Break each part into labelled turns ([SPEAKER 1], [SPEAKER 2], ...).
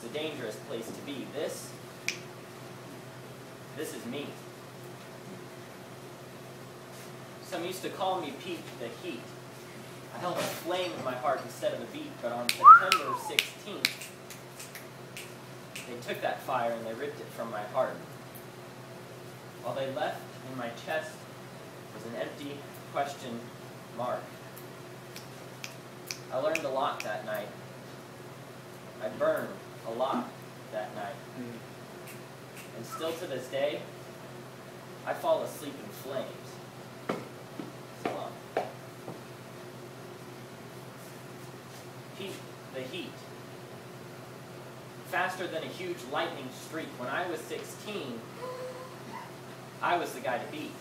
[SPEAKER 1] It's a dangerous place to be. This is me. Some used to call me Pete the Heat. I held a flame in my heart instead of a beat, but on September 16th, they took that fire and they ripped it from my heart. All they left in my chest was an empty question mark. I learned a lot that night. I burned a lot that night. And still to this day, I fall asleep in flames. So long. Pete the Heat. Faster than a huge lightning streak. When I was 16, I was the guy to beat.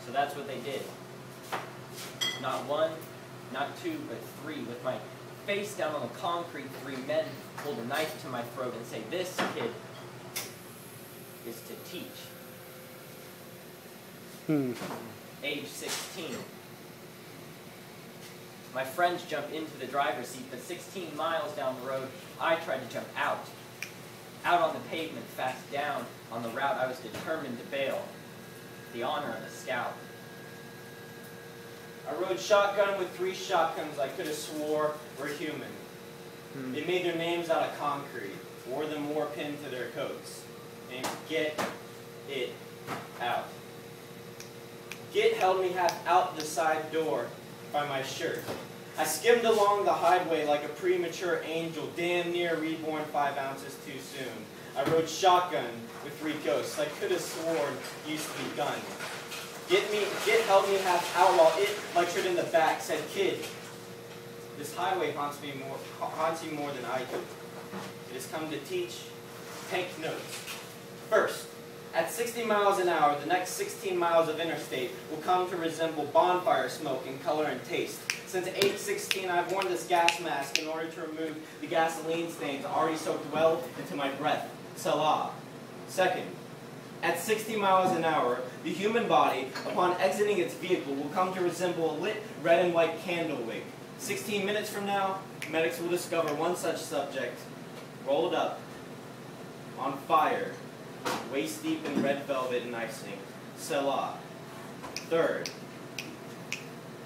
[SPEAKER 1] So that's what they did. Not one, not two, but three. With my face down on the concrete, 3 men pulled a knife to my throat and say, "This kid is to teach." Age 16. My friends jumped into the driver's seat, but 16 miles down the road, I tried to jump out. Out on the pavement, fast down on the route, I was determined to bail. The honor of a scout.
[SPEAKER 2] I rode shotgun with 3 shotguns I could have swore were human. They made their names out of concrete, wore them war pinned to their coats. Named Get It Out. Get held me half out the side door by my shirt. I skimmed along the highway like a premature angel, damn near reborn 5 ounces too soon. I rode shotgun with 3 ghosts I could have sworn used to be guns. Get held me half out while it lectured in the back, said, "Kid, this highway haunts you more than I do. It has come to teach. Take notes. First, at 60 miles an hour, the next 16 miles of interstate will come to resemble bonfire smoke in color and taste. Since age 16, I've worn this gas mask in order to remove the gasoline stains already soaked well into my breath. Salah. Second, at 60 miles an hour, the human body, upon exiting its vehicle, will come to resemble a lit red and white candle wick. 16 minutes from now, medics will discover one such subject, rolled up, on fire, waist deep in red velvet and icing. Selah. Third,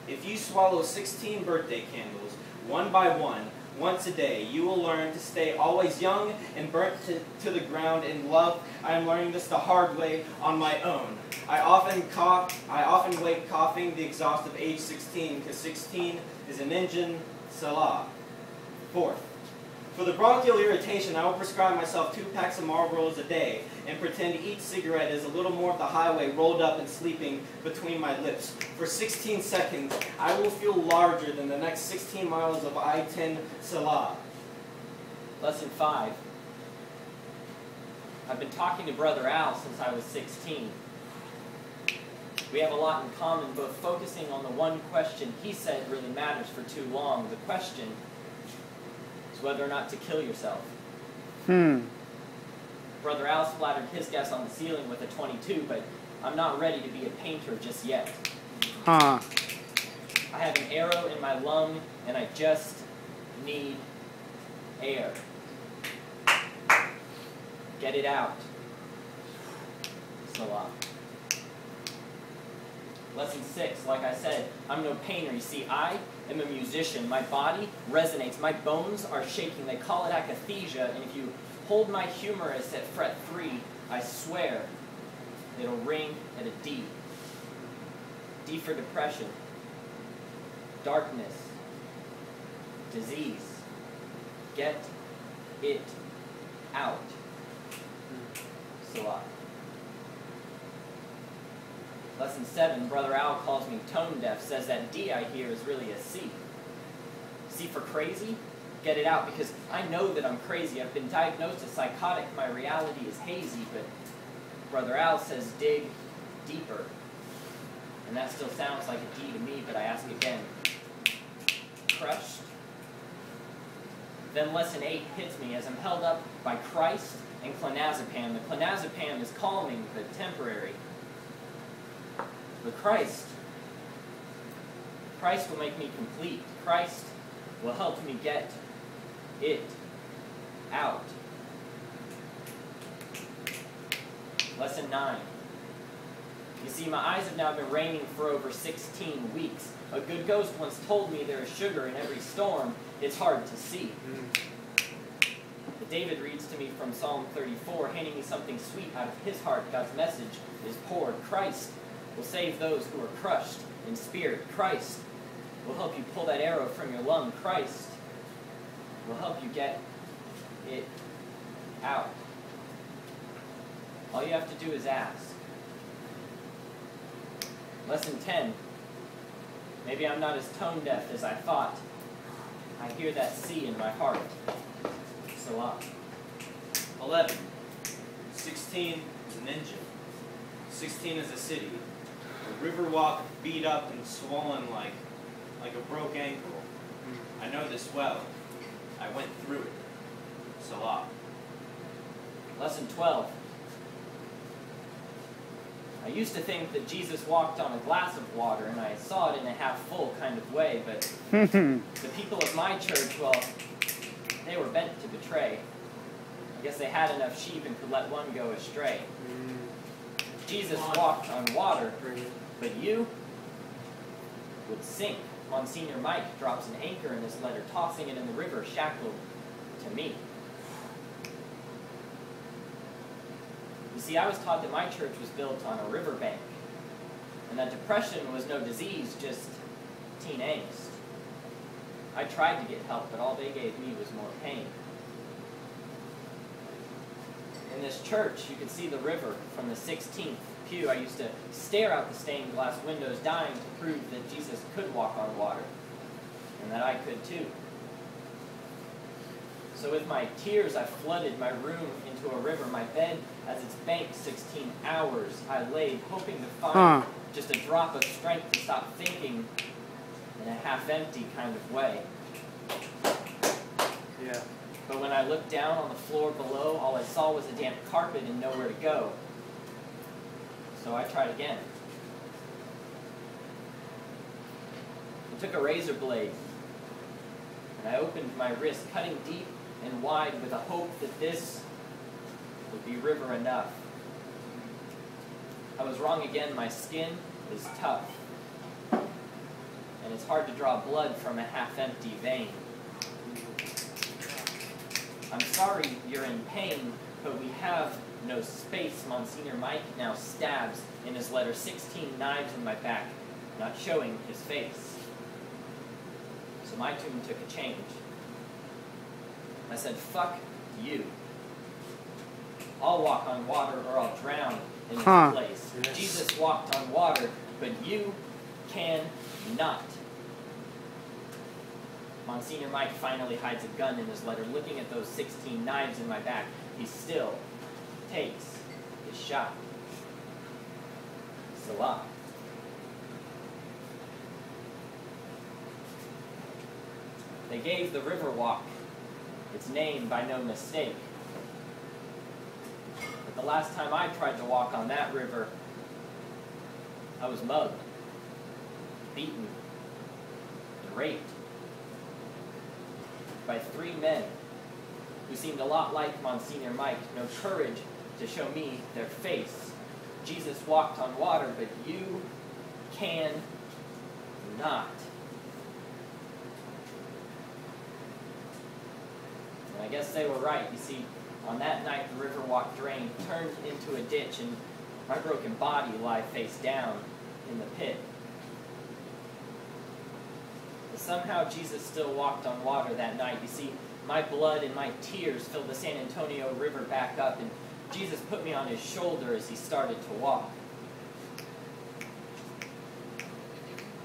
[SPEAKER 2] if you swallow 16 birthday candles, one by one, once a day, you will learn to stay always young and burnt to the ground in love. I am learning this the hard way on my own. I often wake coughing the exhaust of age 16, because 16 is an engine. Selah. Fourth, for the bronchial irritation, I will prescribe myself 2 packs of Marlboros a day and pretend each cigarette is a little more of the highway rolled up and sleeping between my lips. For 16 seconds, I will feel larger than the next 16 miles of I-10. Selah.
[SPEAKER 1] Lesson 5. I've been talking to Brother Al since I was 16. We have a lot in common, both focusing on the one question he said really matters for too long. The question is whether or not to kill yourself. Brother Al splattered his gas on the ceiling with a .22, but I'm not ready to be a painter just yet. I have an arrow in my lung, and I just need air. Get it out. Salah. Lesson 6, like I said, I'm no painter. You see, I am a musician. My body resonates. My bones are shaking. They call it akathisia, and if you hold my humerus at fret 3, I swear it'll ring at a D. D for depression, darkness, disease. Get it out. Salah. Lesson 7, Brother Al calls me tone deaf, says that D I hear is really a C. C for crazy? Get it out, because I know that I'm crazy. I've been diagnosed as psychotic. My reality is hazy, but Brother Al says dig deeper. And that still sounds like a D to me, but I ask again. Crushed? Then lesson 8 hits me as I'm held up by Christ and clonazepam. The clonazepam is calming, but temporary. But Christ will make me complete. Christ will help me get it out. Lesson 9. You see, my eyes have now been raining for over 16 weeks. A good ghost once told me there is sugar in every storm. It's hard to see. But David reads to me from Psalm 34, handing me something sweet out of his heart. God's message is poured. Christ will save those who are crushed in spirit. Christ will help you pull that arrow from your lung. Christ will help you get it out. All you have to do is ask. Lesson 10. Maybe I'm not as tone deaf as I thought. I hear that C in my heart. Salah.
[SPEAKER 2] 11. 16 is an engine. 16 is a city. A river walk beat up and swollen like a broke ankle. I know this well. I went through it. Salah.
[SPEAKER 1] Lesson 12. I used to think that Jesus walked on a glass of water, and I saw it in a half-full kind of way, but the people of my church, well, they were bent to betray. I guess they had enough sheep and could let one go astray. Jesus walked on water, but you would sink. Monsignor Mike drops an anchor in his letter, tossing it in the river, shackled to me. You see, I was taught that my church was built on a riverbank, and that depression was no disease, just teen angst. I tried to get help, but all they gave me was more pain. In this church, you could see the river from the 16th pew. I used to stare out the stained glass windows, dying to prove that Jesus could walk on water, and that I could too. So with my tears, I flooded my room into a river. My bed, as its bank, 16 hours I laid, hoping to find just a drop of strength to stop thinking in a half-empty kind of way.
[SPEAKER 3] Yeah.
[SPEAKER 1] But when I looked down on the floor below, all I saw was a damp carpet and nowhere to go. So I tried again. I took a razor blade, and I opened my wrist, cutting deep and wide with a hope that this would be river enough. I was wrong again. My skin is tough, and it's hard to draw blood from a half-empty vein. I'm sorry you're in pain, but we have no space. Monsignor Mike now stabs in his letter 16 knives in my back, not showing his face. So my tune took a change. I said, fuck you. I'll walk on water or I'll drown in this place.
[SPEAKER 3] Yes.
[SPEAKER 1] Jesus walked on water, but you can not. Monsignor Mike finally hides a gun in his letter. Looking at those 16 knives in my back, he still takes his shot. Salah. They gave the river walk its name by no mistake. But the last time I tried to walk on that river, I was mugged, beaten, and raped by 3 men who seemed a lot like Monsignor Mike, no courage to show me their face. Jesus walked on water, but you can not. And I guess they were right. You see, on that night the river walk drained, turned into a ditch, and my broken body lay face down in the pit. But somehow Jesus still walked on water that night. You see, my blood and my tears filled the San Antonio River back up, and Jesus put me on his shoulder as he started to walk.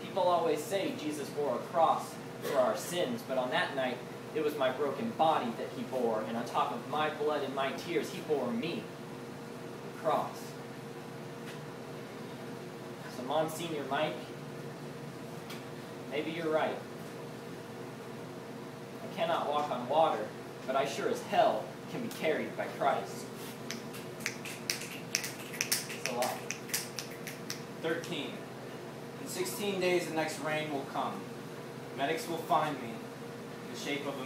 [SPEAKER 1] People always say Jesus bore a cross for our sins, but on that night, it was my broken body that he bore, and on top of my blood and my tears, he bore me, the cross. So Monsignor Mike, maybe you're right. I cannot walk on water, but I sure as hell can be carried by Christ. It's a lot.
[SPEAKER 2] 13. In 16 days the next rain will come. Medics will find me in the shape of a